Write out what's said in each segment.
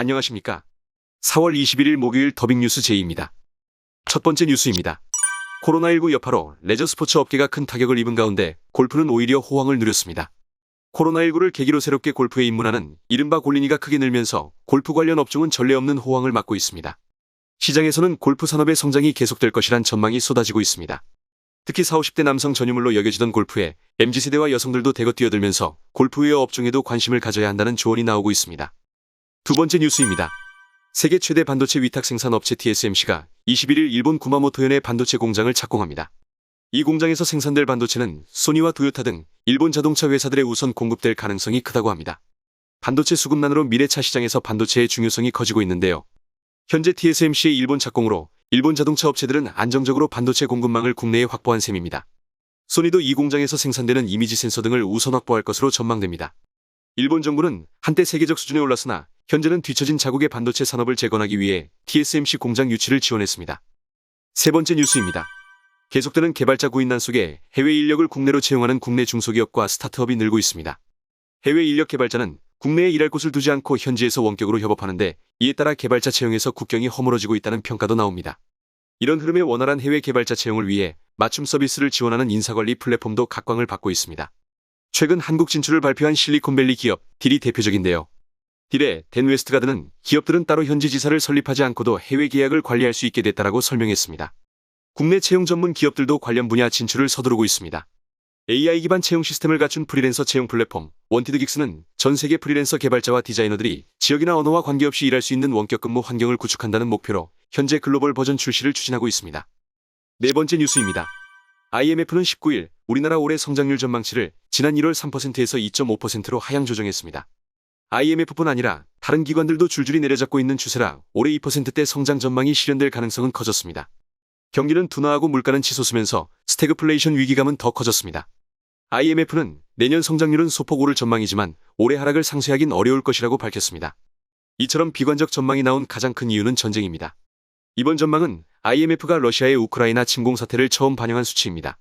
안녕하십니까. 4월 21일 목요일 더빙뉴스 제이입니다. 첫 번째 뉴스입니다. 코로나19 여파로 레저 스포츠 업계가 큰 타격을 입은 가운데 골프는 오히려 호황을 누렸습니다. 코로나19를 계기로 새롭게 골프에 입문하는 이른바 골린이가 크게 늘면서 골프 관련 업종은 전례 없는 호황을 맞고 있습니다. 시장에서는 골프 산업의 성장이 계속될 것이란 전망이 쏟아지고 있습니다. 특히 40, 50대 남성 전유물로 여겨지던 골프에 MZ세대와 여성들도 대거 뛰어들면서 골프웨어 업종에도 관심을 가져야 한다는 조언이 나오고 있습니다. 두 번째 뉴스입니다. 세계 최대 반도체 위탁 생산 업체 TSMC가 21일 일본 구마모토현의 반도체 공장을 착공합니다. 이 공장에서 생산될 반도체는 소니와 토요타 등 일본 자동차 회사들에 우선 공급될 가능성이 크다고 합니다. 반도체 수급난으로 미래차 시장에서 반도체의 중요성이 커지고 있는데요. 현재 TSMC의 일본 착공으로 일본 자동차 업체들은 안정적으로 반도체 공급망을 국내에 확보한 셈입니다. 소니도 이 공장에서 생산되는 이미지 센서 등을 우선 확보할 것으로 전망됩니다. 일본 정부는 한때 세계적 수준에 올랐으나 현재는 뒤처진 자국의 반도체 산업을 재건하기 위해 TSMC 공장 유치를 지원했습니다. 세 번째 뉴스입니다. 계속되는 개발자 구인난 속에 해외 인력을 국내로 채용하는 국내 중소기업과 스타트업이 늘고 있습니다. 해외 인력 개발자는 국내에 일할 곳을 두지 않고 현지에서 원격으로 협업하는데 이에 따라 개발자 채용에서 국경이 허물어지고 있다는 평가도 나옵니다. 이런 흐름의 원활한 해외 개발자 채용을 위해 맞춤 서비스를 지원하는 인사관리 플랫폼도 각광을 받고 있습니다. 최근 한국 진출을 발표한 실리콘밸리 기업 딜이 대표적인데요. 딜의 댄 웨스트가드는 기업들은 따로 현지 지사를 설립하지 않고도 해외 계약을 관리할 수 있게 됐다라고 설명했습니다. 국내 채용 전문 기업들도 관련 분야 진출을 서두르고 있습니다. AI 기반 채용 시스템을 갖춘 프리랜서 채용 플랫폼 원티드긱스는 전 세계 프리랜서 개발자와 디자이너들이 지역이나 언어와 관계없이 일할 수 있는 원격 근무 환경을 구축한다는 목표로 현재 글로벌 버전 출시를 추진하고 있습니다. 네 번째 뉴스입니다. IMF는 19일 우리나라 올해 성장률 전망치를 지난 1월 3%에서 2.5%로 하향 조정했습니다. IMF뿐 아니라 다른 기관들도 줄줄이 내려잡고 있는 추세라 올해 2%대 성장 전망이 실현될 가능성은 커졌습니다. 경기는 둔화하고 물가는 치솟으면서 스태그플레이션 위기감은 더 커졌습니다. IMF는 내년 성장률은 소폭 오를 전망이지만 올해 하락을 상쇄하긴 어려울 것이라고 밝혔습니다. 이처럼 비관적 전망이 나온 가장 큰 이유는 전쟁입니다. 이번 전망은 IMF가 러시아의 우크라이나 침공 사태를 처음 반영한 수치입니다.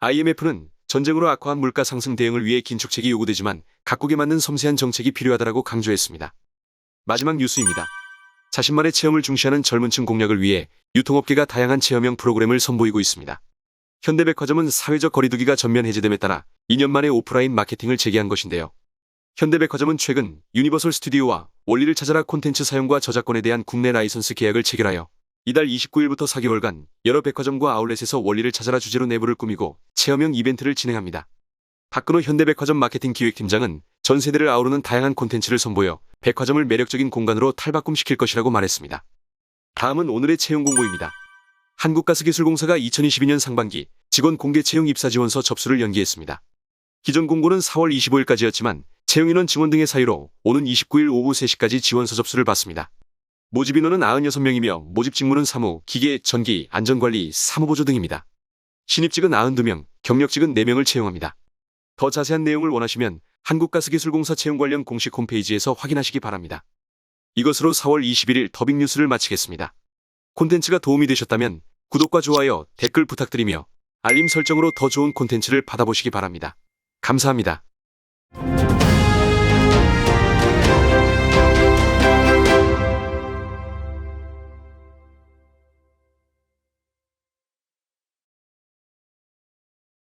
IMF는 전쟁으로 악화한 물가 상승 대응을 위해 긴축책이 요구되지만 각국에 맞는 섬세한 정책이 필요하다고 강조했습니다. 마지막 뉴스입니다. 자신만의 체험을 중시하는 젊은 층 공략을 위해 유통업계가 다양한 체험형 프로그램을 선보이고 있습니다. 현대백화점은 사회적 거리두기가 전면 해제됨에 따라 2년 만에 오프라인 마케팅을 재개한 것인데요. 현대백화점은 최근 유니버설 스튜디오와 원리를 찾아라 콘텐츠 사용과 저작권에 대한 국내 라이선스 계약을 체결하여 이달 29일부터 4개월간 여러 백화점과 아울렛에서 원리를 찾아라 주제로 내부를 꾸미고 체험형 이벤트를 진행합니다. 박근호 현대백화점 마케팅 기획팀장은 전 세대를 아우르는 다양한 콘텐츠를 선보여 백화점을 매력적인 공간으로 탈바꿈시킬 것이라고 말했습니다. 다음은 오늘의 채용 공고입니다. 한국가스기술공사가 2022년 상반기 직원 공개 채용 입사 지원서 접수를 연기했습니다. 기존 공고는 4월 25일까지였지만 채용인원 증원 등의 사유로 오는 29일 오후 3시까지 지원서 접수를 받습니다. 모집 인원은 96명이며 모집 직무는 사무, 기계, 전기, 안전관리, 사무보조 등입니다. 신입직은 92명, 경력직은 4명을 채용합니다. 더 자세한 내용을 원하시면 한국가스기술공사 채용 관련 공식 홈페이지에서 확인하시기 바랍니다. 이것으로 4월 21일 더빙뉴스를 마치겠습니다. 콘텐츠가 도움이 되셨다면 구독과 좋아요, 댓글 부탁드리며 알림 설정으로 더 좋은 콘텐츠를 받아보시기 바랍니다. 감사합니다.